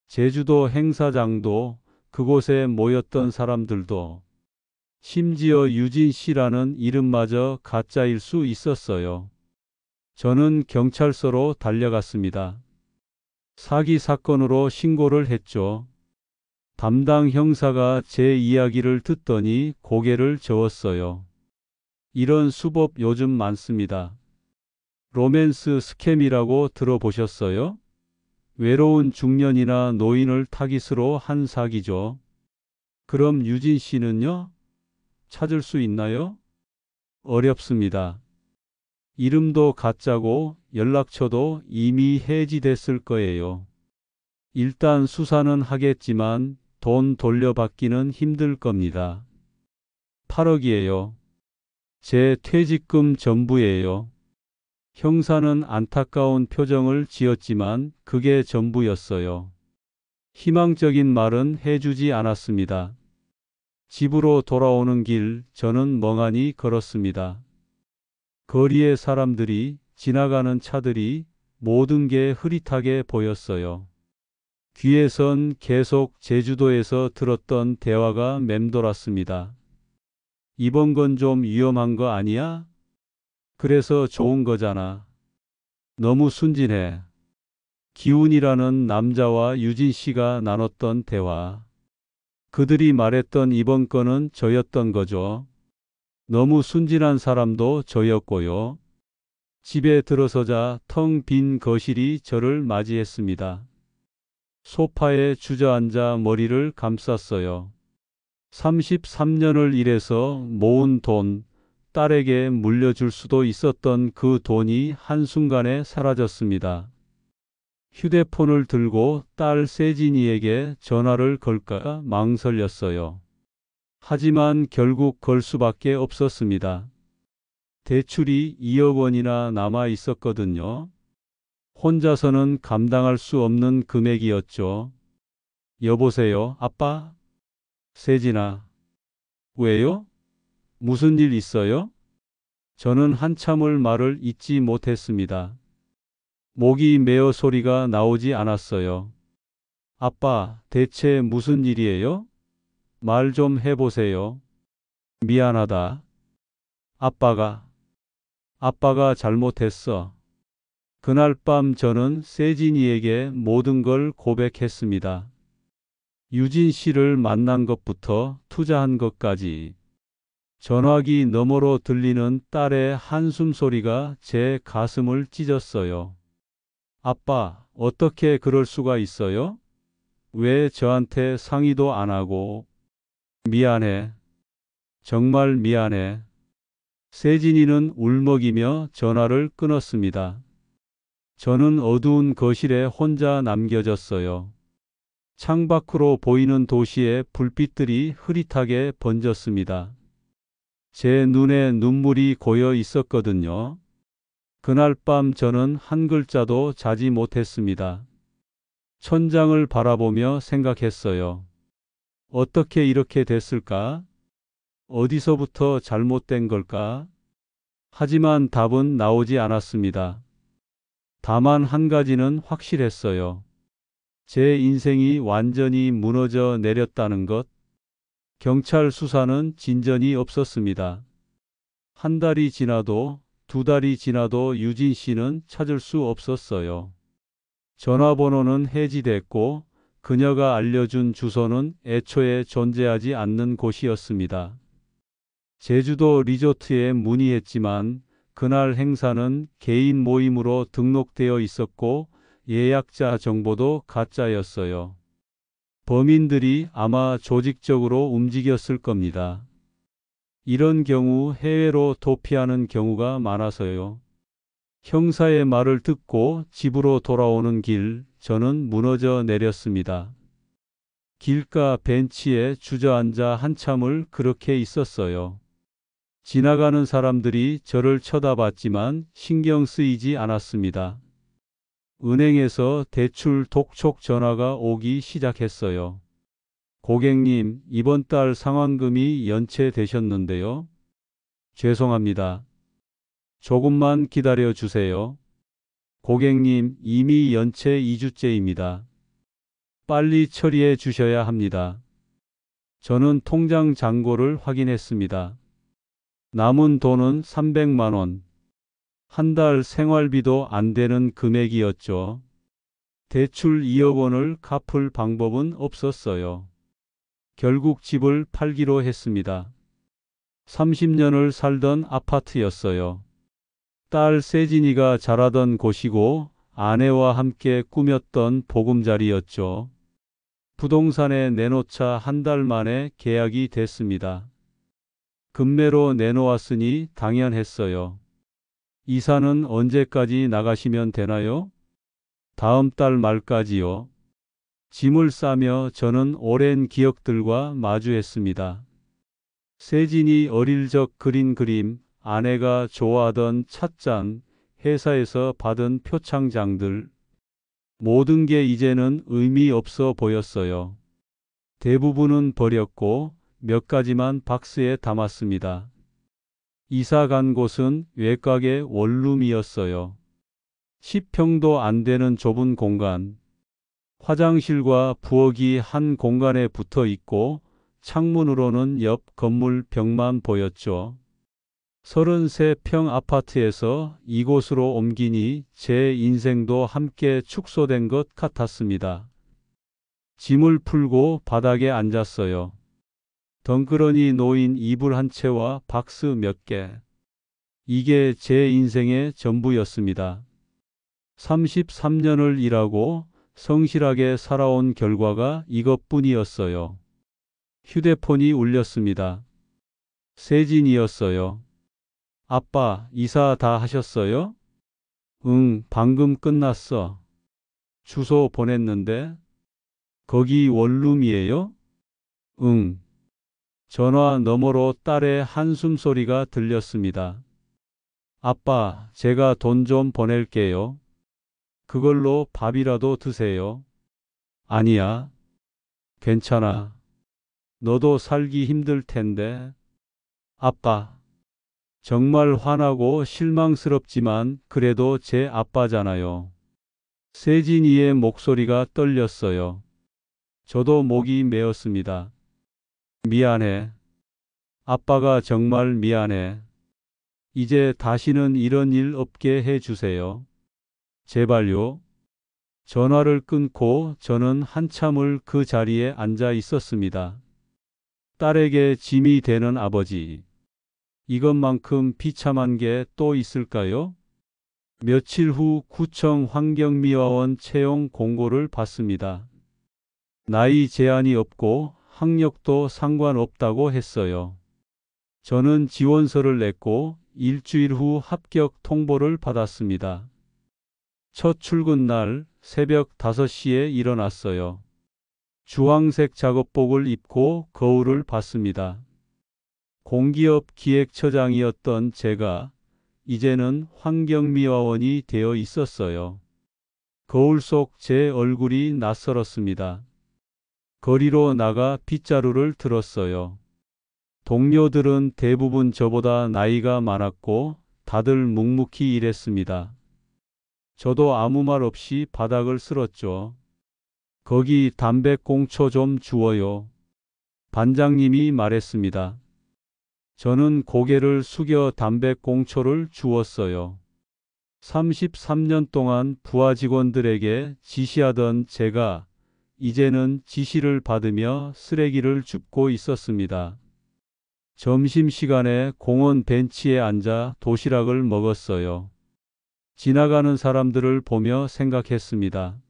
Speaker 3: 제주도 행사장도, 그곳에 모였던 사람들도, 심지어 유진 씨라는 이름마저 가짜일 수 있었어요. 저는 경찰서로 달려갔습니다. 사기 사건으로 신고를 했죠. 담당 형사가 제 이야기를 듣더니 고개를 저었어요. 이런 수법 요즘 많습니다. 로맨스 스캠이라고 들어보셨어요? 외로운 중년이나 노인을 타깃으로 한 사기죠. 그럼 유진 씨는요? 찾을 수 있나요? 어렵습니다. 이름도 가짜고 연락처도 이미 해지됐을 거예요. 일단 수사는 하겠지만 돈 돌려받기는 힘들 겁니다. 8억이에요. 제 퇴직금 전부예요. 형사는 안타까운 표정을 지었지만 그게 전부였어요. 희망적인 말은 해주지 않았습니다. 집으로 돌아오는 길 저는 멍하니 걸었습니다. 거리의 사람들이, 지나가는 차들이 모든 게 흐릿하게 보였어요. 귀에선 계속 제주도에서 들었던 대화가 맴돌았습니다. 이번 건 좀 위험한 거 아니야? 그래서 좋은 거잖아. 너무 순진해. 기훈이라는 남자와 유진 씨가 나눴던 대화. 그들이 말했던 이번 건은 저였던 거죠. 너무 순진한 사람도 저였고요. 집에 들어서자 텅 빈 거실이 저를 맞이했습니다. 소파에 주저앉아 머리를 감쌌어요. 33년을 일해서 모은 돈, 딸에게 물려줄 수도 있었던 그 돈이 한순간에 사라졌습니다. 휴대폰을 들고 딸 세진이에게 전화를 걸까 망설였어요. 하지만 결국 걸 수밖에 없었습니다. 대출이 2억 원이나 남아 있었거든요. 혼자서는 감당할 수 없는 금액이었죠. 여보세요, 아빠? 세진아. 왜요? 무슨 일 있어요? 저는 한참을 말을 잇지 못했습니다. 목이 메어 소리가 나오지 않았어요. 아빠, 대체 무슨 일이에요? 말 좀 해보세요. 미안하다. 아빠가 잘못했어. 그날 밤 저는 세진이에게 모든 걸 고백했습니다. 유진 씨를 만난 것부터 투자한 것까지. 전화기 너머로 들리는 딸의 한숨 소리가 제 가슴을 찢었어요. 아빠, 어떻게 그럴 수가 있어요? 왜 저한테 상의도 안 하고? 미안해. 정말 미안해. 세진이는 울먹이며 전화를 끊었습니다. 저는 어두운 거실에 혼자 남겨졌어요. 창밖으로 보이는 도시의 불빛들이 흐릿하게 번졌습니다. 제 눈에 눈물이 고여 있었거든요. 그날 밤 저는 한 글자도 자지 못했습니다. 천장을 바라보며 생각했어요. 어떻게 이렇게 됐을까? 어디서부터 잘못된 걸까? 하지만 답은 나오지 않았습니다. 다만 한 가지는 확실했어요. 제 인생이 완전히 무너져 내렸다는 것. 경찰 수사는 진전이 없었습니다. 한 달이 지나도, 두 달이 지나도 유진 씨는 찾을 수 없었어요. 전화번호는 해지됐고 그녀가 알려준 주소는 애초에 존재하지 않는 곳이었습니다. 제주도 리조트에 문의했지만 그날 행사는 개인 모임으로 등록되어 있었고 예약자 정보도 가짜였어요. 범인들이 아마 조직적으로 움직였을 겁니다. 이런 경우 해외로 도피하는 경우가 많아서요. 형사의 말을 듣고 집으로 돌아오는 길, 저는 무너져 내렸습니다. 길가 벤치에 주저앉아 한참을 그렇게 있었어요. 지나가는 사람들이 저를 쳐다봤지만 신경 쓰이지 않았습니다. 은행에서 대출 독촉 전화가 오기 시작했어요. 고객님, 이번 달 상환금이 연체되셨는데요. 죄송합니다. 조금만 기다려 주세요. 고객님, 이미 연체 2주째입니다. 빨리 처리해 주셔야 합니다. 저는 통장 잔고를 확인했습니다. 남은 돈은 300만 원. 한 달 생활비도 안 되는 금액이었죠. 대출 2억 원을 갚을 방법은 없었어요. 결국 집을 팔기로 했습니다. 30년을 살던 아파트였어요. 딸 세진이가 자라던 곳이고 아내와 함께 꾸몄던 보금자리였죠. 부동산에 내놓자 한 달 만에 계약이 됐습니다. 금매로 내놓았으니 당연했어요. 이사는 언제까지 나가시면 되나요? 다음 달 말까지요. 짐을 싸며 저는 오랜 기억들과 마주했습니다. 세진이 어릴 적 그린 그림, 아내가 좋아하던 찻잔, 회사에서 받은 표창장들, 모든 게 이제는 의미 없어 보였어요. 대부분은 버렸고 몇 가지만 박스에 담았습니다. 이사 간 곳은 외곽의 원룸이었어요. 10평도 안 되는 좁은 공간. 화장실과 부엌이 한 공간에 붙어 있고 창문으로는 옆 건물 벽만 보였죠. 33평 아파트에서 이곳으로 옮기니 제 인생도 함께 축소된 것 같았습니다. 짐을 풀고 바닥에 앉았어요. 덩그러니 놓인 이불 한 채와 박스 몇 개. 이게 제 인생의 전부였습니다. 33년을 일하고 성실하게 살아온 결과가 이것뿐이었어요. 휴대폰이 울렸습니다. 세진이었어요. 아빠, 이사 다 하셨어요? 응, 방금 끝났어. 주소 보냈는데. 거기 원룸이에요? 응. 전화 너머로 딸의 한숨 소리가 들렸습니다. 아빠, 제가 돈 좀 보낼게요. 그걸로 밥이라도 드세요. 아니야. 괜찮아. 너도 살기 힘들 텐데. 아빠. 정말 화나고 실망스럽지만 그래도 제 아빠잖아요. 세진이의 목소리가 떨렸어요. 저도 목이 메었습니다. 미안해. 아빠가 정말 미안해. 이제 다시는 이런 일 없게 해주세요. 제발요. 전화를 끊고 저는 한참을 그 자리에 앉아 있었습니다. 딸에게 짐이 되는 아버지. 이것만큼 비참한 게 또 있을까요? 며칠 후 구청 환경미화원 채용 공고를 받습니다. 나이 제한이 없고 학력도 상관없다고 했어요. 저는 지원서를 냈고 일주일 후 합격 통보를 받았습니다. 첫 출근 날 새벽 5시에 일어났어요. 주황색 작업복을 입고 거울을 봤습니다. 공기업 기획처장이었던 제가 이제는 환경미화원이 되어 있었어요. 거울 속 제 얼굴이 낯설었습니다. 거리로 나가 빗자루를 들었어요. 동료들은 대부분 저보다 나이가 많았고 다들 묵묵히 일했습니다. 저도 아무 말 없이 바닥을 쓸었죠. 거기 담배꽁초 좀 주워요. 반장님이 말했습니다. 저는 고개를 숙여 담배꽁초를 주웠어요. 33년 동안 부하 직원들에게 지시하던 제가 이제는 지시를 받으며 쓰레기를 줍고 있었습니다. 점심시간에 공원 벤치에 앉아 도시락을 먹었어요. 지나가는 사람들을 보며 생각했습니다.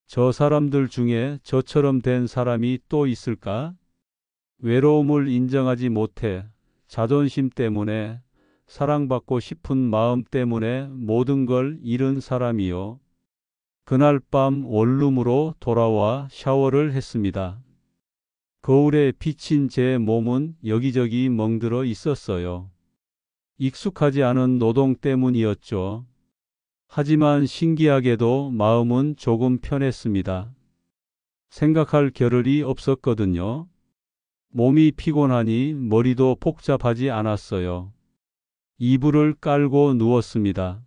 Speaker 3: 저 사람들 중에 저처럼 된 사람이 또 있을까? 외로움을 인정하지 못해 자존심 때문에 사랑받고 싶은 마음 때문에 모든 걸 잃은 사람이요. 그날 밤 원룸으로 돌아와 샤워를 했습니다. 거울에 비친 제 몸은 여기저기 멍들어 있었어요. 익숙하지 않은 노동 때문이었죠. 하지만 신기하게도 마음은 조금 편했습니다. 생각할 겨를이 없었거든요. 몸이 피곤하니 머리도 복잡하지 않았어요. 이불을 깔고 누웠습니다.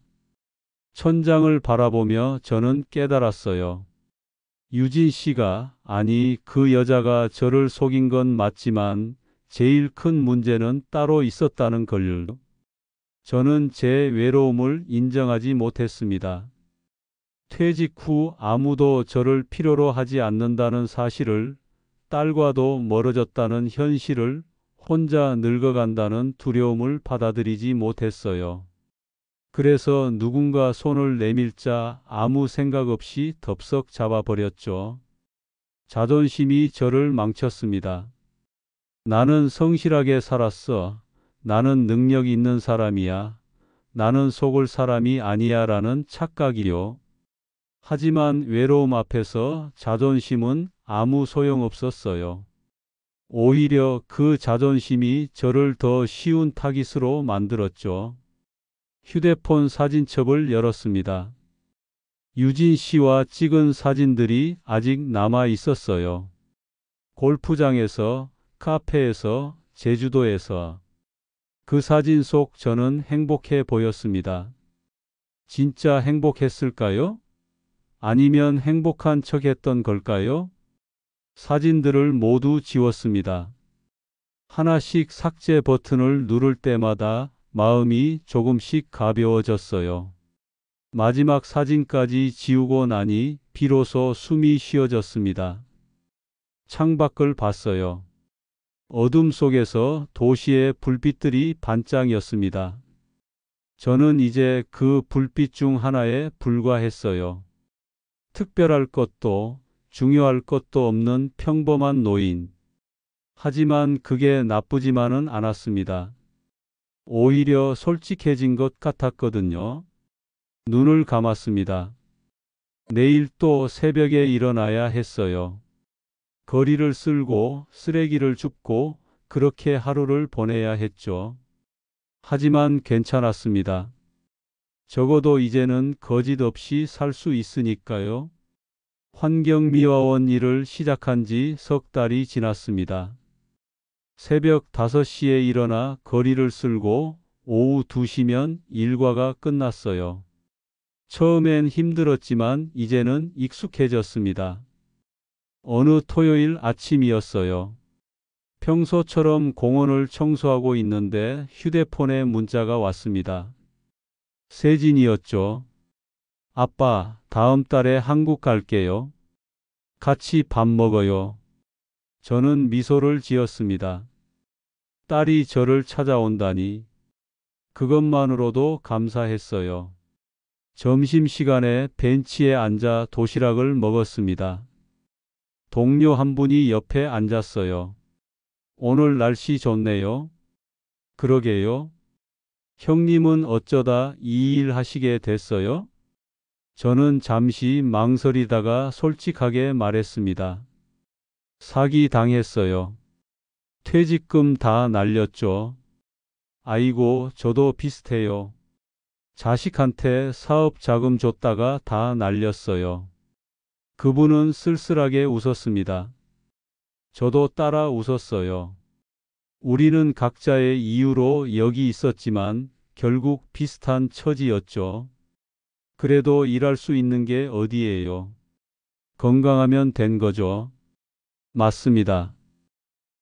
Speaker 3: 천장을 바라보며 저는 깨달았어요. 유진 씨가, 아니 그 여자가 저를 속인 건 맞지만 제일 큰 문제는 따로 있었다는 걸요. 저는 제 외로움을 인정하지 못했습니다. 퇴직 후 아무도 저를 필요로 하지 않는다는 사실을, 딸과도 멀어졌다는 현실을, 혼자 늙어간다는 두려움을 받아들이지 못했어요. 그래서 누군가 손을 내밀자 아무 생각 없이 덥석 잡아버렸죠. 자존심이 저를 망쳤습니다. 나는 성실하게 살았어. 나는 능력 있는 사람이야. 나는 속을 사람이 아니야 라는 착각이요. 하지만 외로움 앞에서 자존심은 아무 소용없었어요. 오히려 그 자존심이 저를 더 쉬운 타깃으로 만들었죠. 휴대폰 사진첩을 열었습니다. 유진 씨와 찍은 사진들이 아직 남아 있었어요. 골프장에서, 카페에서, 제주도에서. 그 사진 속 저는 행복해 보였습니다. 진짜 행복했을까요? 아니면 행복한 척 했던 걸까요? 사진들을 모두 지웠습니다. 하나씩 삭제 버튼을 누를 때마다 마음이 조금씩 가벼워졌어요. 마지막 사진까지 지우고 나니 비로소 숨이 쉬어졌습니다. 창밖을 봤어요. 어둠 속에서 도시의 불빛들이 반짝였습니다. 저는 이제 그 불빛 중 하나에 불과했어요. 특별할 것도 중요할 것도 없는 평범한 노인. 하지만 그게 나쁘지만은 않았습니다. 오히려 솔직해진 것 같았거든요. 눈을 감았습니다. 내일 또 새벽에 일어나야 했어요. 거리를 쓸고 쓰레기를 줍고 그렇게 하루를 보내야 했죠. 하지만 괜찮았습니다. 적어도 이제는 거짓 없이 살 수 있으니까요. 환경미화원 일을 시작한 지 석 달이 지났습니다. 새벽 5시에 일어나 거리를 쓸고 오후 2시면 일과가 끝났어요. 처음엔 힘들었지만 이제는 익숙해졌습니다. 어느 토요일 아침이었어요. 평소처럼 공원을 청소하고 있는데 휴대폰에 문자가 왔습니다. 세진이었죠. 아빠, 다음 달에 한국 갈게요. 같이 밥 먹어요. 저는 미소를 지었습니다. 딸이 저를 찾아온다니. 그것만으로도 감사했어요. 점심시간에 벤치에 앉아 도시락을 먹었습니다. 동료 한 분이 옆에 앉았어요. 오늘 날씨 좋네요. 그러게요. 형님은 어쩌다 이 일 하시게 됐어요? 저는 잠시 망설이다가 솔직하게 말했습니다. 사기 당했어요. 퇴직금 다 날렸죠. 아이고, 저도 비슷해요. 자식한테 사업 자금 줬다가 다 날렸어요. 그분은 쓸쓸하게 웃었습니다. 저도 따라 웃었어요. 우리는 각자의 이유로 여기 있었지만 결국 비슷한 처지였죠. 그래도 일할 수 있는 게 어디예요? 건강하면 된 거죠. 맞습니다.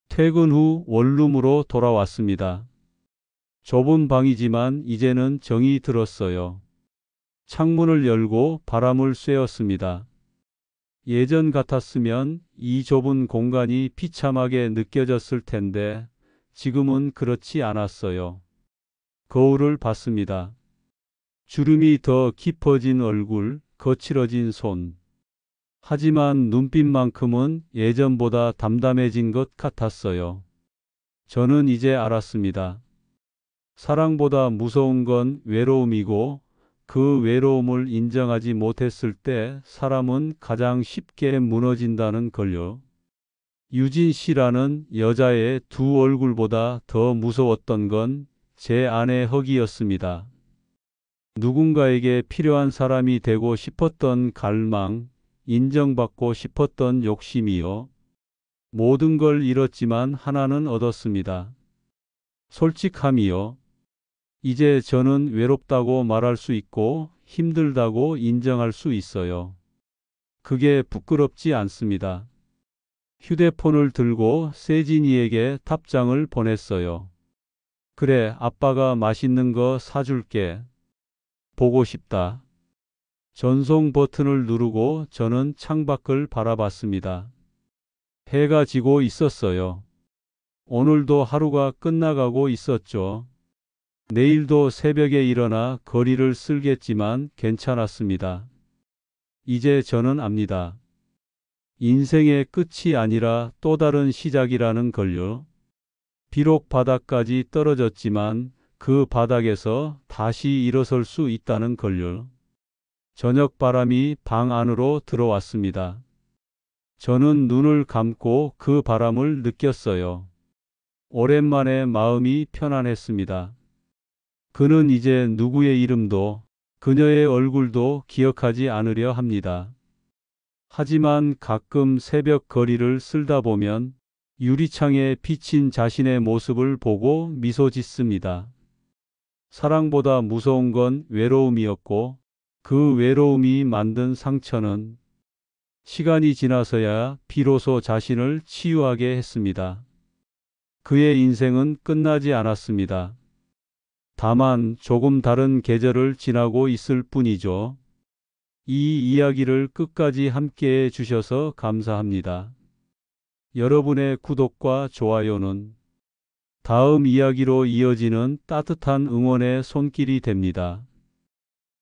Speaker 3: 퇴근 후 원룸으로 돌아왔습니다. 좁은 방이지만 이제는 정이 들었어요. 창문을 열고 바람을 쐬었습니다. 예전 같았으면 이 좁은 공간이 비참하게 느껴졌을 텐데 지금은 그렇지 않았어요. 거울을 봤습니다. 주름이 더 깊어진 얼굴, 거칠어진 손. 하지만 눈빛만큼은 예전보다 담담해진 것 같았어요. 저는 이제 알았습니다. 사랑보다 무서운 건 외로움이고 그 외로움을 인정하지 못했을 때 사람은 가장 쉽게 무너진다는 걸요. 유진 씨라는 여자의 두 얼굴보다 더 무서웠던 건 제 안의 허기였습니다. 누군가에게 필요한 사람이 되고 싶었던 갈망, 인정받고 싶었던 욕심이요. 모든 걸 잃었지만 하나는 얻었습니다. 솔직함이요. 이제 저는 외롭다고 말할 수 있고 힘들다고 인정할 수 있어요. 그게 부끄럽지 않습니다. 휴대폰을 들고 세진이에게 답장을 보냈어요. 그래, 아빠가 맛있는 거 사줄게. 보고 싶다. 전송 버튼을 누르고 저는 창밖을 바라봤습니다. 해가 지고 있었어요. 오늘도 하루가 끝나가고 있었죠. 내일도 새벽에 일어나 거리를 쓸겠지만 괜찮았습니다. 이제 저는 압니다. 인생의 끝이 아니라 또 다른 시작이라는 걸요. 비록 바닥까지 떨어졌지만 그 바닥에서 다시 일어설 수 있다는 걸요. 저녁 바람이 방 안으로 들어왔습니다. 저는 눈을 감고 그 바람을 느꼈어요. 오랜만에 마음이 편안했습니다. 그는 이제 누구의 이름도 그녀의 얼굴도 기억하지 않으려 합니다. 하지만 가끔 새벽 거리를 쓸다 보면 유리창에 비친 자신의 모습을 보고 미소 짓습니다. 사랑보다 무서운 건 외로움이었고 그 외로움이 만든 상처는 시간이 지나서야 비로소 자신을 치유하게 했습니다. 그의 인생은 끝나지 않았습니다. 다만 조금 다른 계절을 지나고 있을 뿐이죠. 이 이야기를 끝까지 함께해 주셔서 감사합니다. 여러분의 구독과 좋아요는 다음 이야기로 이어지는 따뜻한 응원의 손길이 됩니다.